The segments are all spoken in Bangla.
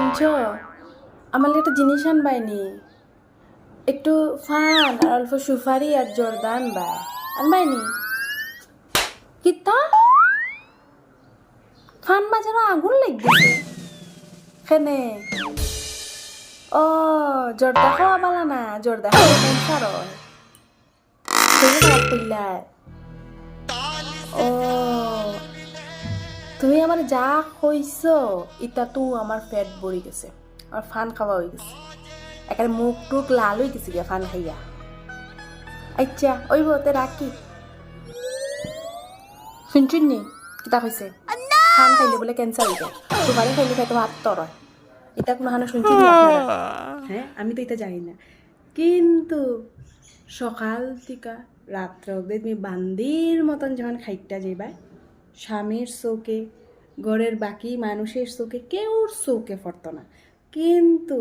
শুনছো, আমার একটা জিনিস আনবাইনি, একটু ফান আর অল্প সুপারি আর জর্দা আনবাইনি। কিতা ফান বাজারও আগুন লাগতেছে খেনে। ও জর্দা খাওয়া বালা না, জর্দা খাওয়া ক্যান্সার হয়, শরীর খারাপ করলাই। ও তুমি আমার যা কইছ ইটা তো আমার পেট ভরি গেছে, আমার ফান খাওয়া হয়ে গেছে, একেবারে মুখ টুক লাল হয়ে গেছে গিয়া ফান খাইয়া। আচ্ছা ওই বলতে রাখি, শুনছুন নি কিতা কইছে ফান খাইলে বলে ক্যান্সার হয়ে যায়, সুপারি খাইলে খেতে হাত তরয়। এটা কোনো হানা শুনছুন নি আপনারা? হ্যাঁ আমি তো এটা জানি না, কিন্তু সকাল থেকে রাত্র অব্দি তুমি বান্দির মতন যখন খাইটা যাইবা, স্বামীর চোখে ঘরের বাকি মানুষের চোখে কেউর চোখে পড়তো না, কিন্তু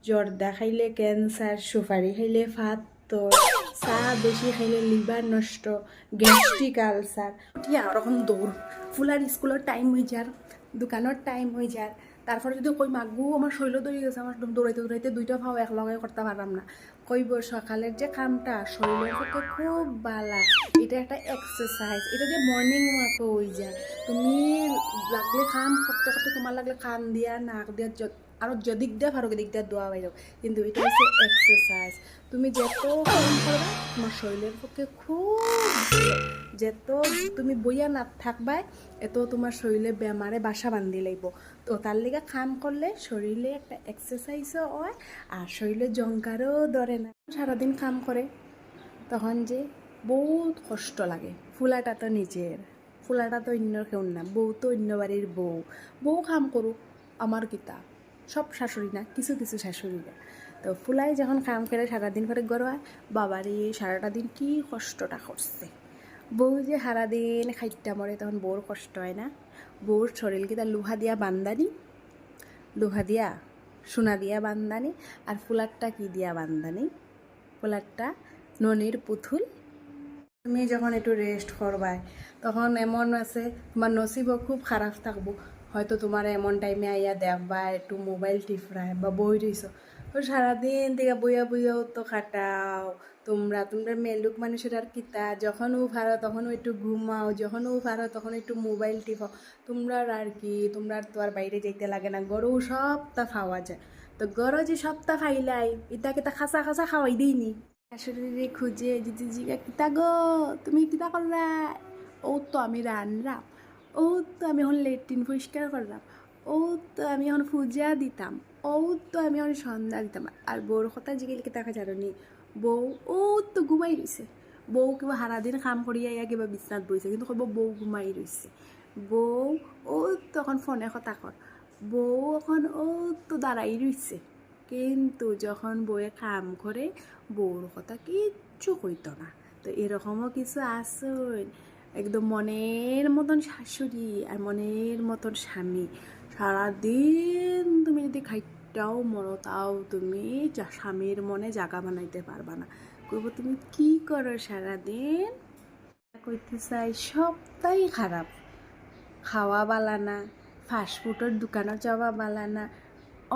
জর্দা খাইলে ক্যান্সার, সুপারি খাইলে ফাত্তর, চা বেশি খাইলে লিভার নষ্ট, গ্যাস্ট্রিক আলসার। ঠিক ওরকম দৌড় ফুলার স্কুলের টাইম হয়ে যার, দোকানের টাইম হয়ে যার, তারপরে যদি কই মাগু আমার শৈল দৌড়ে গেছে, আমার দৌড়াইতে দৌড়াইতে দুইটা ভাও একলগে করতে পারলাম না, কইব সকালের যে কামটা শরীরের পক্ষে খুব বালা, এটা একটা এক্সারসাইজ, এটা যে মর্নিং ওয়াকও হয়ে যায়। তুমি লাগলে কাম করতে করতে তোমার লাগলে কান দিয়া নাক দিয়া আর যদিক দিয়া ফারুক দিক দিয়া দোয়া বাইর, কিন্তু এটা হচ্ছে এক্সারসাইজ। তুমি যত কাম করবা তোমার শরীরের পক্ষে খুব ভালো, যত তুমি বইয়া না থাকবা এত তোমার শরীরে বেমারে বাসা বান্ধি লাগব। তো তার লেগে কাম করলে শরীরে একটা এক্সারসাইজও হয় আর শরীরে জঙ্কারও ধরে না। সারাদিন কাম করে তখন যে বহুত কষ্ট লাগে, ফুলাটা তো নিজের, ফুলাটা তো অন্য কেউ না, বউ তো অন্য বাড়ির বউ, বউ কাম করুক আমার কিতা, সব শাশুড়ি না, কিছু কিছু শাশুড়িরা। তো ফুলাই যখন কাম করে সারাদিন করে গড়ায়, বাবারে সারাটা দিন কি কষ্টটা করছে। বউ যে সারাদিন খাইটা মরে তখন বউর কষ্ট হয় না, বউর শরীর কিতা লোহা দিয়া বান্দানি, লোহা দিয়া সোনা দিয়া বান্দানি, আর ফুলারটা কি দিয়া বান্দানি, ফুলারটা ননির পুতুল। তুমি যখন একটু রেস্ট করবাই তখন এমন আছে তোমার নসিবও খুব খারাপ থাকবো, হয়তো তোমার এমন টাইমে আইয়া দেখবা একটু মোবাইল টিপরায় বা বই রইছ, তো সারাদিন থেকে বইয়া বইয়াও তো খাটাও তোমরা মেলুক মানুষের আর কিতা, যখনও ভারো তখনও একটু ঘুমাও, যখনও ভারো তখন একটু মোবাইল টিপাও, তোমরা আর কি, তোমরা তো আর বাইরে যাইতে লাগে না, গরু সবটা খাওয়া যায়। তো গরো যে সপ্তাহ খাইলাই ইটাকে তা খাসা খাসা খাওয়াই দিইনি, শাশুড়ি খুঁজে যদি জিগা কিতা গো তুমি কিতা করলা, ও তো আমি রান্নাম, ও তো আমি এখন লেট্রিন পরিষ্কার করলাম, ও তো আমি এখন পূজা দিতাম, ও তো আমি এখন সন্ধ্যা দিতাম। আর বউর কথা জিগিল কিতা জানি, বউ ও তো ঘুমাই রয়েছে, বউ কিবা সারাদিন কাম করিয়া ইয়া কিবা বিছনাত বইছে, কিন্তু কব বউ ঘুমাই রয়েছে, বউ ও তখন ফোনে কথা কর, বউ এখন ও তো দাঁড়াই রয়েছে। কিন্তু যখন বউয়ে কাম করে বউর কথা কিচ্ছু কইত না। তো এরকমও কিছু আছে একদম মনের মতন শাশুড়ি আর মনের মতন স্বামী, সারাদিন তুমি যদি খাইটাও মরো তাও তুমি স্বামীর মনে জায়গা বানাইতে পারবা না, কইব তুমি কি করো সারাদিন। কইতে চাই সবটাই খারাপ, খাওয়া বালা না, ফাস্টফুডের দোকানে যাওয়া বালা না,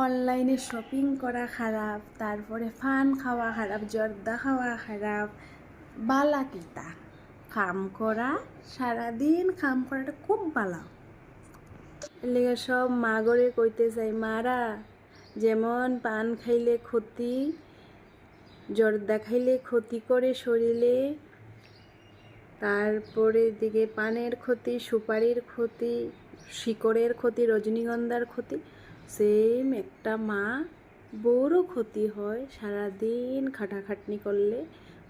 অনলাইনে শপিং করা খারাপ, তারপরে ফান খাওয়া খারাপ, জর্দা খাওয়া খারাপ, বালা কিতা কাম করা, সারাদিন কাম করাটা খুব বালা। এলাকা সব মা গরে কইতে চাই, মারা যেমন পান খাইলে ক্ষতি, জর্দা খাইলে ক্ষতি করে শরীরে, তারপরে দিকে পানের ক্ষতি, সুপারির ক্ষতি, শিকড়ের ক্ষতি, রজনীগন্ধার ক্ষতি, সেম একটা মা বউরও ক্ষতি হয়, সারাদিন খাটাখাটনি করলে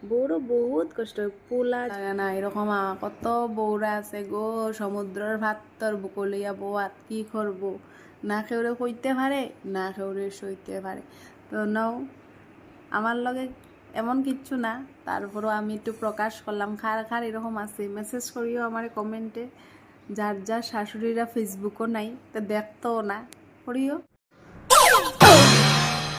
বউরও বহুত কষ্ট হয়, পোলা না এরকম কত বউরা আছে গো, সমুদ্রের ভাতর বুকলিয়া বউ আর কি করবো, না খেউরে কইতে পারে না খেউরে সইতে পারে। তো নাও আমার লগে এমন কিচ্ছু না, তারপরও আমি একটু প্রকাশ করলাম, খার খার এরকম আছে মেসেজ করিও আমার কমেন্টে, যার যার শাশুড়িরা ফেসবুকও নাই তো দেখতেও না করিও।